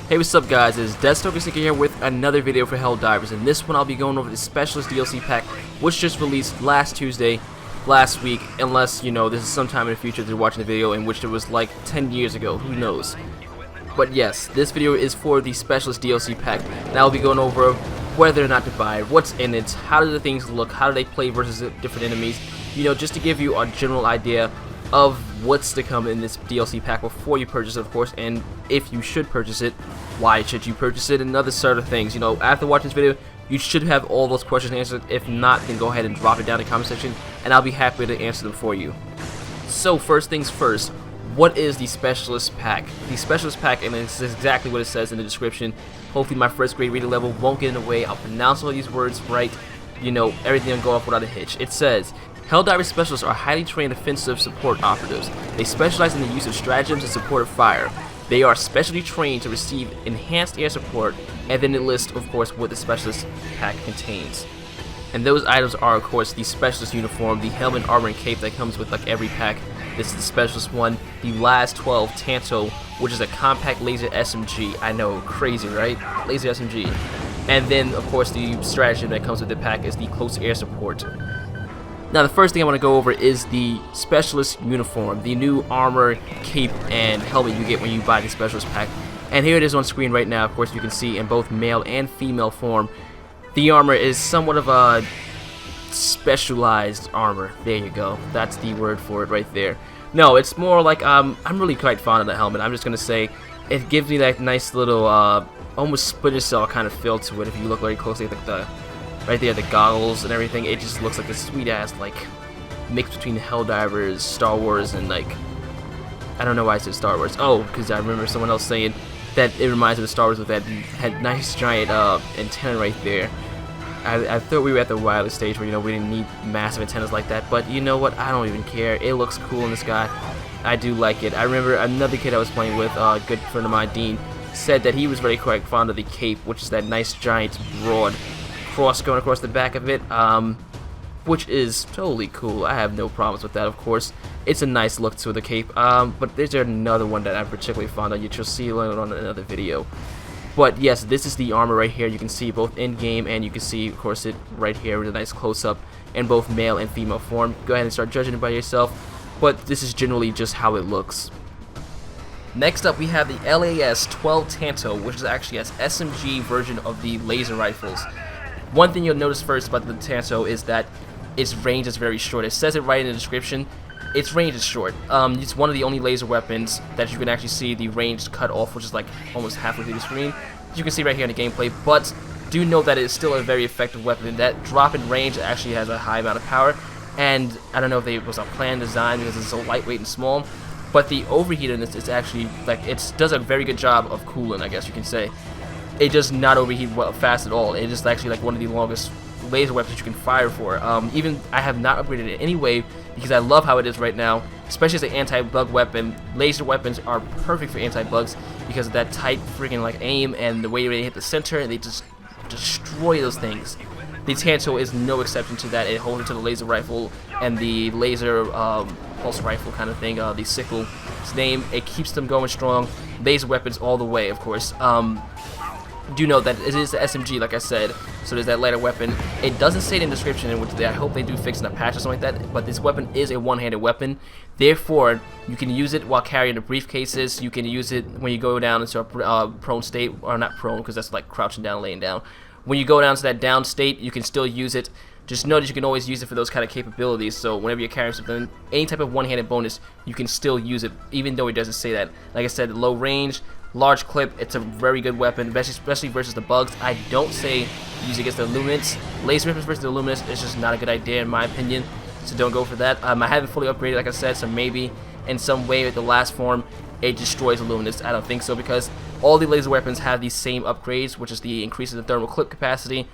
Hey, what's up guys, it's Deathstalker here with another video for Helldivers. In this one I'll be going over the Specialist DLC pack, which just released last week, unless, you know, this is sometime in the future that you're watching the video in which it was like 10 years ago, who knows. But yes, this video is for the Specialist DLC pack, and I'll be going over whether or not to buy it, what's in it, how do the things look, how do they play versus different enemies, you know, just to give you a general idea of what's to come in this DLC pack before you purchase it, of course, and if you should purchase it, why should you purchase it, and other sort of things. You know, after watching this video, you should have all those questions answered. If not, then go ahead and drop it down in the comment section, and I'll be happy to answer them for you. So, first things first, what is the Specialist pack? The Specialist pack, and this is exactly what it says in the description. Hopefully my first grade reading level won't get in the way. I'll pronounce all these words right. You know, everything will go off without a hitch. It says, Helldivers specialists are highly trained offensive support operatives. They specialize in the use of stratagems and supportive fire. They are specially trained to receive enhanced air support, and then it lists, of course, what the Specialist pack contains. And those items are, of course, the Specialist uniform, the helmet, armor, and cape that comes with like every pack. This is the Specialist one, the last 12 Tanto, which is a compact laser SMG. I know, crazy, right? Laser SMG. And then, of course, the stratagem that comes with the pack is the close air support. Now, the first thing I want to go over is the Specialist uniform, the new armor, cape, and helmet you get when you buy the Specialist pack. And here it is on screen right now. Of course, you can see in both male and female form. The armor is somewhat of a specialized armor. There you go. That's the word for it right there. No, it's more like, I'm really quite fond of the helmet. I'm just going to say it gives me that nice little, almost Splinter Cell kind of feel to it if you look very closely at the right there, the goggles and everything. It just looks like a sweet ass like mix between Helldivers, Star Wars, and like, I don't know why I said Star Wars. Oh, because I remember someone else saying that it reminds me of Star Wars with that had nice giant antenna right there. I thought we were at the wireless stage where, you know, we didn't need massive antennas like that, but you know what? I don't even care. It looks cool in the sky. I do like it. I remember another kid I was playing with, a good friend of mine, Dean, said that he was very quite fond of the cape, which is that nice giant broad cross going across the back of it, which is totally cool. I have no problems with that, of course. It's a nice look to the cape, but there's another one that I'm particularly fond of. You'll see on another video. But yes, this is the armor right here. You can see both in-game, and you can see, of course, it right here with a nice close-up in both male and female form. Go ahead and start judging it by yourself, but this is generally just how it looks. Next up, we have the LAS-12 Tanto, which is actually an SMG version of the laser rifles. One thing you'll notice first about the Tanto is that its range is very short. It says it right in the description. Its range is short. It's one of the only laser weapons that you can actually see the range cut off, which is like almost halfway through the screen. You can see right here in the gameplay, but do know that it's still a very effective weapon. That drop in range actually has a high amount of power, and I don't know if it was a planned design because it's so lightweight and small, but the overheat in this is actually, like, it does a very good job of cooling, I guess you can say. It does not overheat fast at all. It is actually like one of the longest laser weapons you can fire for. Even I have not upgraded it anyway because I love how it is right now, especially as an anti-bug weapon. Laser weapons are perfect for anti-bugs because of that tight freaking like aim and the way they hit the center, and they just destroy those things. The Tanto is no exception to that. It holds it to the laser rifle and the laser pulse rifle kind of thing, the sickle. Its name, it keeps them going strong. Laser weapons all the way, of course. Do know that it is the SMG, like I said, so there's that lighter weapon. It doesn't say it in the description, in which I hope they do fix in a patch or something like that, but this weapon is a one-handed weapon. Therefore, you can use it while carrying the briefcases. You can use it when you go down into a prone state, or not prone, because that's like crouching down, laying down. When you go down to that down state, you can still use it. Just know that you can always use it for those kind of capabilities, so whenever you're carrying something, any type of one-handed bonus, you can still use it, even though it doesn't say that. Like I said, low range, large clip, it's a very good weapon, especially versus the bugs. I don't say use it against the Illuminants. Laser weapons versus the Illuminants is just not a good idea in my opinion, so don't go for that. I haven't fully upgraded, like I said, so maybe in some way with the last form it destroys Illuminants. I don't think so, because all the laser weapons have these same upgrades, which is the increase in the thermal clip capacity,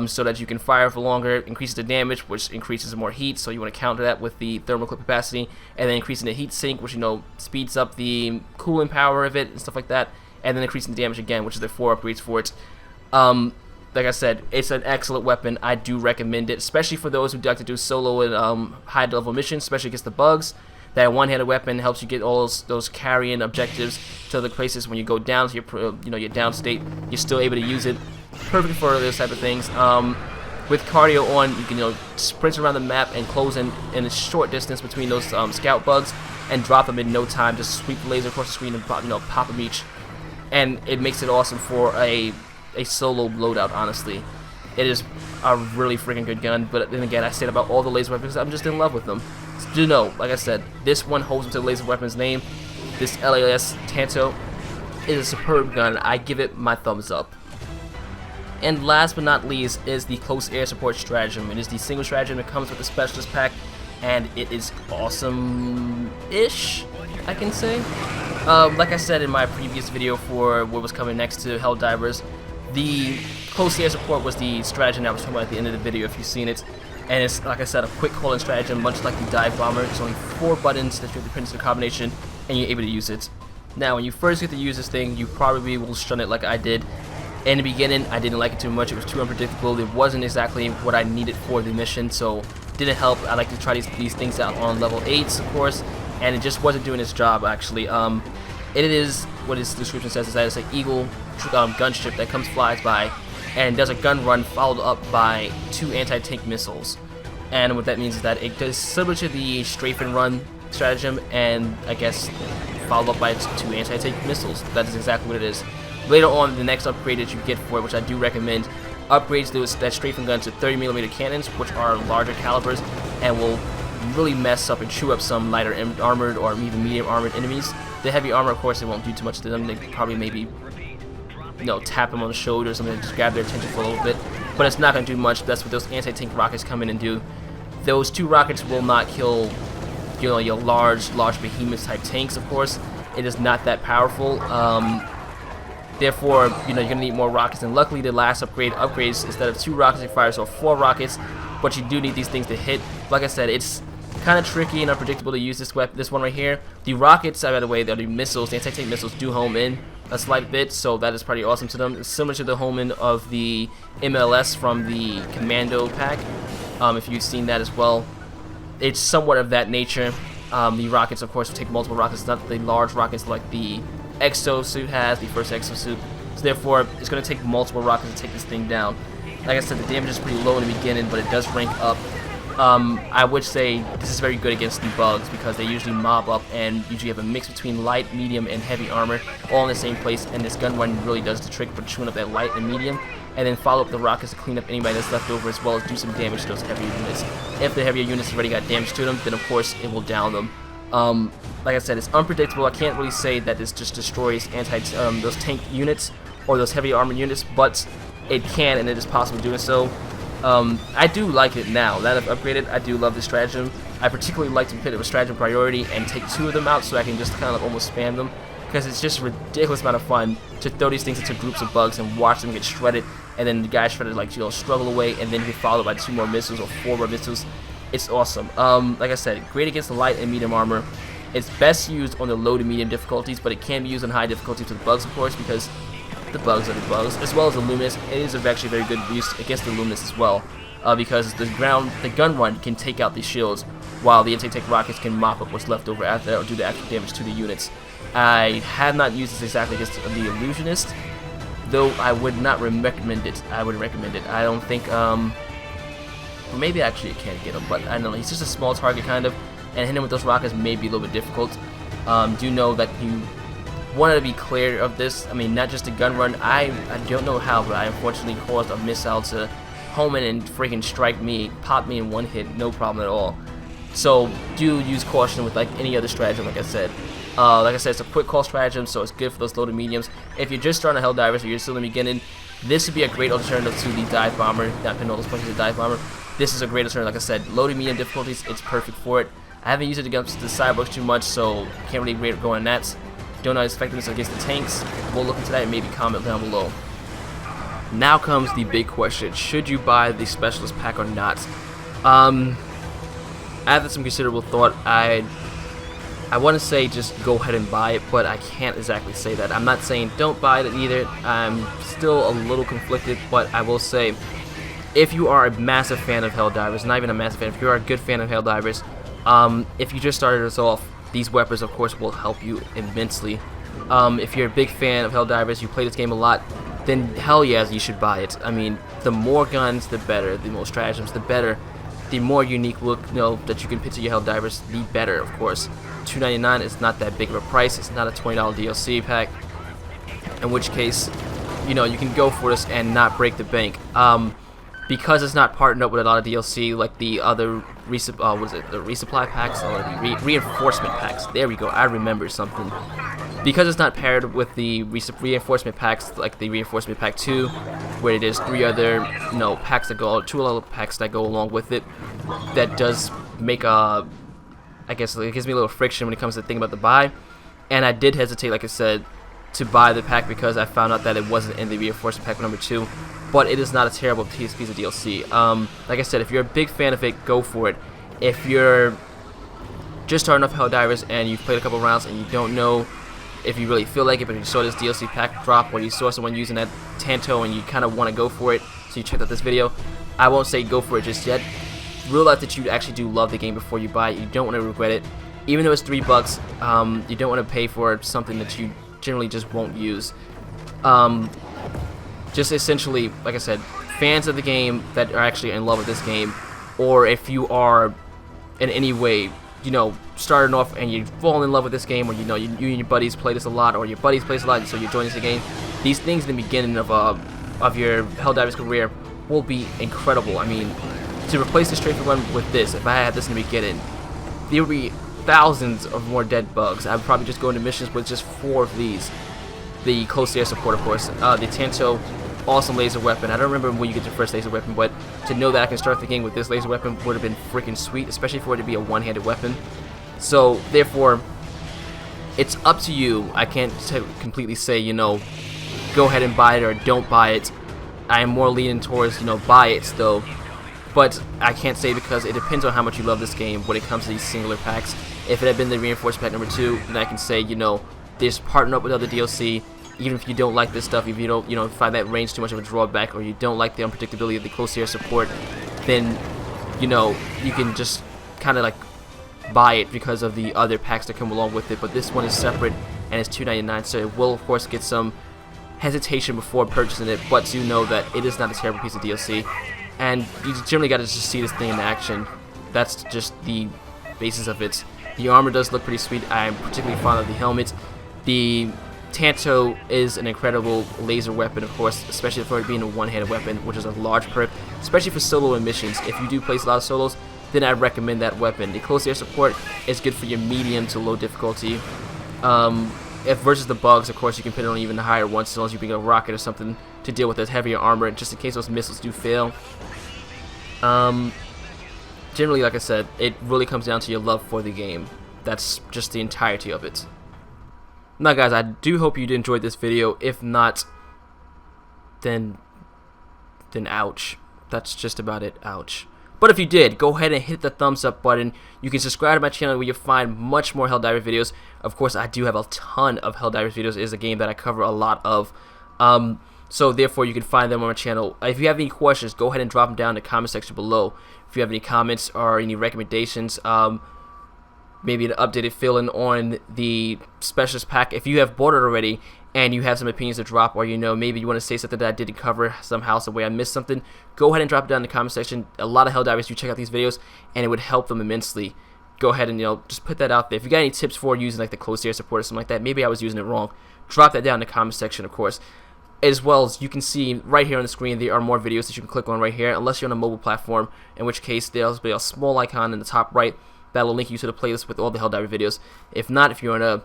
so that you can fire for longer, increases the damage, which increases the more heat, so you want to counter that with the thermal clip capacity, and then increasing the heat sink, which, you know, speeds up the cooling power of it and stuff like that, and then increasing the damage again, which is the 4 upgrades for it. Like I said, it's an excellent weapon. I do recommend it, especially for those who like to do solo and high level missions, especially against the bugs. That one-handed weapon helps you get all those carrying objectives to other places. When you go down to your down state, you're still able to use it. Perfect for those type of things. With cardio on, you can sprint around the map and close in a short distance between those scout bugs and drop them in no time. Just sweep the laser across the screen and pop them each, and it makes it awesome for a solo loadout. Honestly, it is a really freaking good gun. But then again, I said about all the laser weapons, I'm just in love with them. So do know, like I said, this one holds up to the laser weapon's name. This LAS Tanto is a superb gun. I give it my thumbs up. And last but not least is the close air support stratagem. It is the single stratagem that comes with the specialist pack, and it is awesome-ish, I can say. Like I said in my previous video for what was coming next to Helldivers, the close air support was the stratagem I was talking about at the end of the video if you've seen it. And it's, like I said, a quick call-in stratagem, much like the dive bomber. There's only 4 buttons that you have to put into the combination, and you're able to use it. Now, when you first get to use this thing, you probably will shun it like I did. In the beginning, I didn't like it too much. It was too unpredictable. It wasn't exactly what I needed for the mission, so it didn't help. I like to try these things out on level 8s, of course, and it just wasn't doing its job, actually. It is, what its description says, is that it's an Eagle gunship that flies by and does a gun run followed up by 2 anti-tank missiles. And what that means is that it does similar to the strafe and run stratagem, and I guess followed up by its 2 anti-tank missiles. That is exactly what it is. Later on, the next upgrade that you get for it, which I do recommend, upgrades that strafing gun to 30mm cannons, which are larger calibers and will really mess up and chew up some lighter armored or even medium armored enemies. The heavy armor, of course, it won't do too much to them. They probably maybe tap them on the shoulder or something to just grab their attention for a little bit, but it's not going to do much. That's what those anti-tank rockets come in and do. Those 2 rockets will not kill your large behemoth type tanks, of course. It is not that powerful. Therefore, you're going to need more rockets, and luckily the last upgrades, instead of 2 rockets, it fires off 4 rockets, but you do need these things to hit. Like I said, it's kind of tricky and unpredictable to use this one right here. The rockets, by the way, the missiles, the anti-tank missiles do home in a slight bit, so that is pretty awesome to them. It's similar to the home in of the MLS from the Commando pack, if you've seen that as well. It's somewhat of that nature. The rockets, of course, will take multiple rockets, not the large rockets like the exosuit has, the first exosuit. So therefore, it's going to take multiple rockets to take this thing down. Like I said, the damage is pretty low in the beginning, but it does rank up. I would say this is very good against the bugs because they usually mob up and usually have a mix between light, medium, and heavy armor all in the same place, and this gun run really does the trick for chewing up that light and medium, and then follow up the rockets to clean up anybody that's left over, as well as do some damage to those heavier units. If the heavier units already got damage to them, then of course it will down them. Like I said, it's unpredictable. I can't really say that this just destroys those tank units or those heavy armored units, but it can, and it is possible doing so. I do like it now. That I've upgraded, I do love this stratagem. I particularly like to put it with stratagem priority and take 2 of them out so I can just kind of almost spam them, because it's just a ridiculous amount of fun to throw these things into groups of bugs and watch them get shredded, and then the guys shredded struggle away, and then you get followed by 2 more missiles or 4 more missiles. It's awesome. Like I said, great against the light and medium armor. It's best used on the low to medium difficulties, but it can be used on high difficulties with the bugs, of course, because the bugs are the bugs, as well as the luminous. It is actually very good use against the luminous as well, because the gun run can take out the shields, while the anti-tank rockets can mop up what's left over after that or do the actual damage to the units. I have not used this exactly against the illusionist, though I would not recommend it. I would recommend it. I don't think, maybe actually it can get him, but I don't know. He's just a small target kind of, and hitting him with those rockets may be a little bit difficult. Do know that you wanted to be clear of this. I mean, not just a gun run. I don't know how, but I unfortunately caused a missile to home in and freaking strike me, pop me in one hit, no problem at all. So do use caution with like any other stratagem, like I said. It's a quick call stratagem, so it's good for those low to mediums. If you're just starting a Helldivers or you're still in the beginning, this would be a great alternative to the dive bomber. Not putting all those points to the dive bomber. This is a great alternative, like I said. Low to medium difficulties, it's perfect for it. I haven't used it against the cyborgs too much, so can't really rate it going on that. Don't know its effectiveness against the tanks. We'll look into that and maybe comment down below. Now comes the big question: should you buy the specialist pack or not? After some considerable thought, I want to say just go ahead and buy it, but I can't exactly say that. I'm not saying don't buy it either. I'm still a little conflicted, but I will say, if you are a massive fan of Helldivers, not even a massive fan, if you are a good fan of Helldivers, If you just started us off, these weapons of course will help you immensely. If you're a big fan of Helldivers, you play this game a lot, then hell yes, you should buy it. I mean, the more guns, the better. The more stratagems, the better. The more unique look, that you can put to your Helldivers, the better, of course. $2.99 is not that big of a price. It's not a $20 DLC pack. In which case, you can go for this and not break the bank. Because it's not partnered up with a lot of DLC like the other the resupply packs or the reinforcement packs. There we go. I remember something. Because it's not paired with the reinforcement packs like the reinforcement pack 2, where there's 3 other packs that go 2 other packs that go along with it. That does make I guess it gives me a little friction when it comes to thinking about the buy. And I did hesitate, like I said, to buy the pack because I found out that it wasn't in the reinforcement pack number 2. But it is not a terrible piece of DLC. Like I said, if you're a big fan of it, go for it. If you're just starting off Helldivers and you've played a couple rounds and you don't know if you really feel like it, but you saw this DLC pack drop or you saw someone using that Tanto and you kind of want to go for it, so you checked out this video, I won't say go for it just yet. Realize that you actually do love the game before you buy it. You don't want to regret it. Even though it's $3, you don't want to pay for something that you generally just won't use. Just essentially, like I said, fans of the game that are actually in love with this game, or if you are in any way, starting off and you fall in love with this game, or you and your buddies play this a lot, or your buddies play this a lot, and so you're joining this game. These things in the beginning of your Helldivers career will be incredible. I mean, to replace the strafing run with this, if I had this in the beginning, there would be thousands of more dead bugs. I would probably just go into missions with just 4 of these. The close air support, of course, the Tanto, awesome laser weapon. I don't remember when you get your first laser weapon, but to know that I can start the game with this laser weapon would have been freaking sweet, especially for it to be a one-handed weapon. So therefore, it's up to you. I can't completely say, go ahead and buy it or don't buy it. I am more leaning towards, buy it still. But I can't say because it depends on how much you love this game when it comes to these singular packs. If it had been the reinforced pack number 2, then I can say, this partner up with other DLC. Even if you don't like this stuff, if you don't, find that range too much of a drawback, or you don't like the unpredictability of the close air support, then, you can just kind of like buy it because of the other packs that come along with it. But this one is separate and it's $2.99, so it will of course get some hesitation before purchasing it. But do know that it is not a terrible piece of DLC, and you generally got to just see this thing in action. That's just the basis of it. The armor does look pretty sweet. I'm particularly fond of the helmet. The Tanto is an incredible laser weapon, of course, especially for it being a one-handed weapon, which is a large perk, especially for solo and missions. If you do place a lot of solos, then I recommend that weapon. The close air support is good for your medium to low difficulty. If versus the bugs, of course, you can put it on even higher ones, as long as you bring a rocket or something to deal with this heavier armor, just in case those missiles do fail. Generally, like I said, it really comes down to your love for the game. That's just the entirety of it. Now guys, I do hope you enjoyed this video. If not, then ouch. That's just about it, ouch. But if you did, go ahead and hit the thumbs up button. You can subscribe to my channel where you'll find much more Helldivers videos. Of course, I do have a ton of Helldivers videos. It is a game that I cover a lot of. So therefore, you can find them on my channel. If you have any questions, go ahead and drop them down in the comment section below. If you have any comments or any recommendations, maybe an updated fill-in on the specialist pack. If you have bought it already and you have some opinions to drop, or maybe you want to say something that I didn't cover somehow, some way I missed something, go ahead and drop it down in the comment section. A lot of Helldivers do check out these videos, and it would help them immensely. Go ahead and just put that out there. If you got any tips for using like the close air support or something like that, maybe I was using it wrong, drop that down in the comment section, of course. As well as you can see right here on the screen, there are more videos that you can click on right here, unless you're on a mobile platform, in which case there'll be a small icon in the top right that'll link you to the playlist with all the Helldivers videos. If not, if you're on a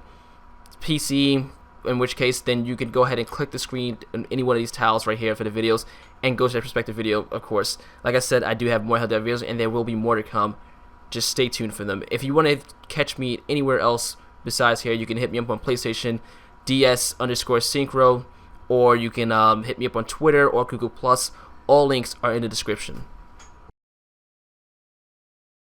PC, in which case then you can go ahead and click the screen in any one of these tiles right here for the videos and go to the respective video, of course. Like I said, I do have more Helldivers videos, and there will be more to come. Just stay tuned for them. If you want to catch me anywhere else besides here, you can hit me up on PlayStation, DS_Synchro, or you can hit me up on Twitter or Google+. All links are in the description.